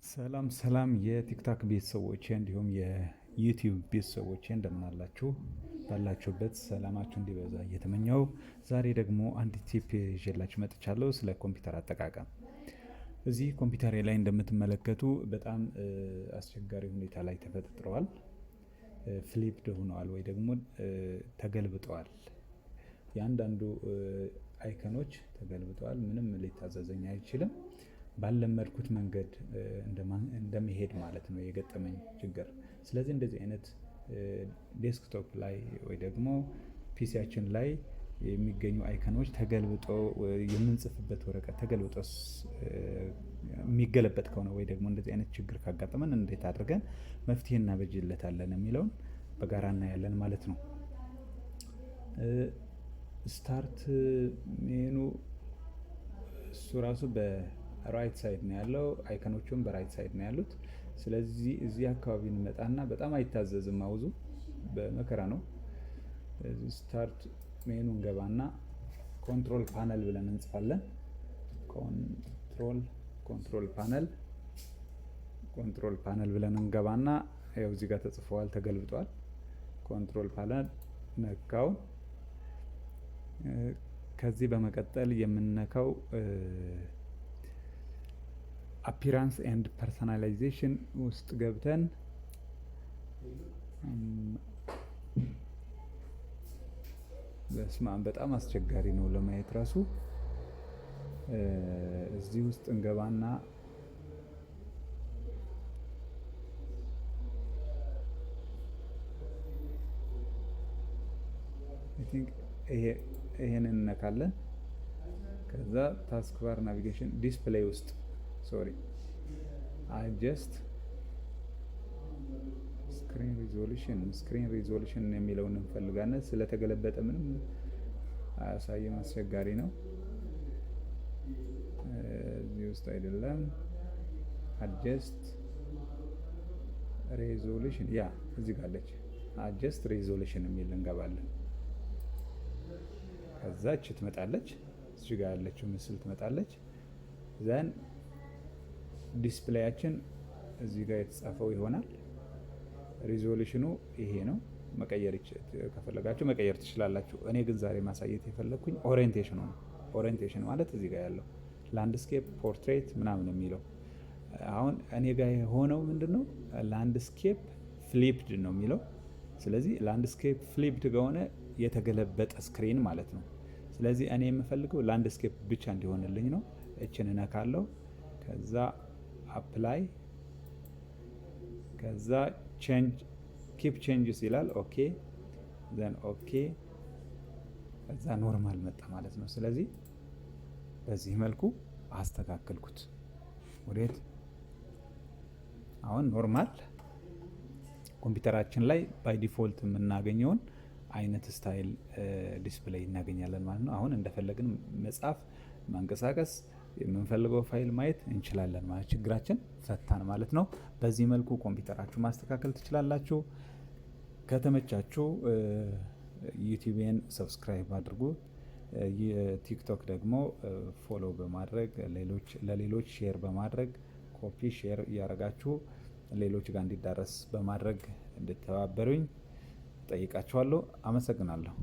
ሰላም ሰላም የቲክታክ ቤተሰቦቼ እንዲሁም የዩቲዩብ ቤተሰቦቼ እንደምን አላችሁ? ባላችሁበት ሰላማችሁ እንዲበዛ እየተመኘው ዛሬ ደግሞ አንድ ቲፕ ይዤላችሁ መጥቻለሁ ስለ ኮምፒውተር አጠቃቀም። እዚህ ኮምፒውተሬ ላይ እንደምትመለከቱ በጣም አስቸጋሪ ሁኔታ ላይ ተፈጥረዋል። ፍሊፕድ ሆነዋል ወይ ደግሞ ተገልብጠዋል። የአንዳንዱ አይከኖች ተገልብጠዋል። ምንም ሊታዘዘኝ አይችልም። ባለመድኩት መንገድ እንደመሄድ ማለት ነው የገጠመኝ ችግር። ስለዚህ እንደዚህ አይነት ዴስክቶፕ ላይ ወይ ደግሞ ፒሲያችን ላይ የሚገኙ አይከኖች ተገልብጦ የምንጽፍበት ወረቀት ተገልብጦ የሚገለበጥ ከሆነ ወይ ደግሞ እንደዚህ አይነት ችግር ካጋጠመን እንዴት አድርገን መፍትሄ እናበጅለታለን የሚለውን በጋራ እናያለን ማለት ነው። ስታርት ሜኑ እሱ ራሱ በራይት ሳይድ ነው ያለው። አይከኖቹም በራይት ሳይድ ነው ያሉት። ስለዚህ እዚህ አካባቢ እንመጣና በጣም አይታዘዝም ማውዙ በመከራ ነው። ስታርት ሜኑ እንገባና ኮንትሮል ፓነል ብለን እንጽፋለን። ኮንትሮል ፓነል ብለን እንገባና ያው እዚህ ጋር ተጽፈዋል፣ ተገልብጧል። ኮንትሮል ፓነል ነካው። ከዚህ በመቀጠል የምንነካው አፒራንስ ኤንድ ፐርሰናላይዜሽን ውስጥ ገብተን በስመ አብ በጣም አስቸጋሪ ነው ለማየት ራሱ። እዚህ ውስጥ እንገባና ይሄንን እንነካለን። ከዛ ታስክ ባር ናቪጌሽን ዲስፕሌይ ውስጥ አጀስት ስክሪን ሪዞሉሽን የሚለውን እንፈልጋለን። ስለተገለበጠ ምንም አያሳይም፣ አስቸጋሪ ነው። እዚህ ውስጥ አይደለም። አጀስት ሬዞሉሽን እዚህ ጋር አለች። አጀስት ሬዞሉሽን የሚል እንገባለን። ከዛች ትመጣለች፣ እዚህ ጋር ያለችው ምስል ትመጣለች። ዘን ዲስፕሌያችን እዚህ ጋር የተጻፈው ይሆናል። ሪዞሉሽኑ ይሄ ነው። መቀየር ከፈለጋችሁ መቀየር ትችላላችሁ። እኔ ግን ዛሬ ማሳየት የፈለግኩኝ ኦሪየንቴሽኑ ነው። ኦሪየንቴሽን ማለት እዚህ ጋር ያለው ላንድስኬፕ፣ ፖርትሬት ምናምን የሚለው አሁን እኔ ጋር የሆነው ምንድነው ላንድስኬፕ ፍሊፕድ ነው የሚለው። ስለዚህ ላንድስኬፕ ፍሊፕድ ከሆነ የተገለበጠ ስክሪን ማለት ነው። ስለዚህ እኔ የምፈልገው ላንድስኬፕ ብቻ እንዲሆንልኝ ነው። እችን እነካለሁ። ከዛ አፕላይ፣ ከዛ ኪፕ ቼንጅስ ይላል። ኦኬ ዘን ኦኬ፣ ከዛ ኖርማል መጣ ማለት ነው። ስለዚህ በዚህ መልኩ አስተካከልኩት። ወዴት አሁን ኖርማል ኮምፒውተራችን ላይ ባይ ዲፎልት የምናገኘውን አይነት ስታይል ዲስፕሌይ እናገኛለን ማለት ነው። አሁን እንደፈለግን መጻፍ፣ ማንቀሳቀስ፣ የምንፈልገው ፋይል ማየት እንችላለን ማለት ችግራችን ፈታን ማለት ነው። በዚህ መልኩ ኮምፒውተራችሁ ማስተካከል ትችላላችሁ። ከተመቻችሁ ዩቲዩብን ሰብስክራይብ አድርጉ። ቲክቶክ ደግሞ ፎሎ በማድረግ ለሌሎች ሼር በማድረግ ኮፒ ሼር እያደረጋችሁ ሌሎች ጋር እንዲዳረስ በማድረግ እንድተባበሩኝ ጠይቃችኋለሁ። አመሰግናለሁ።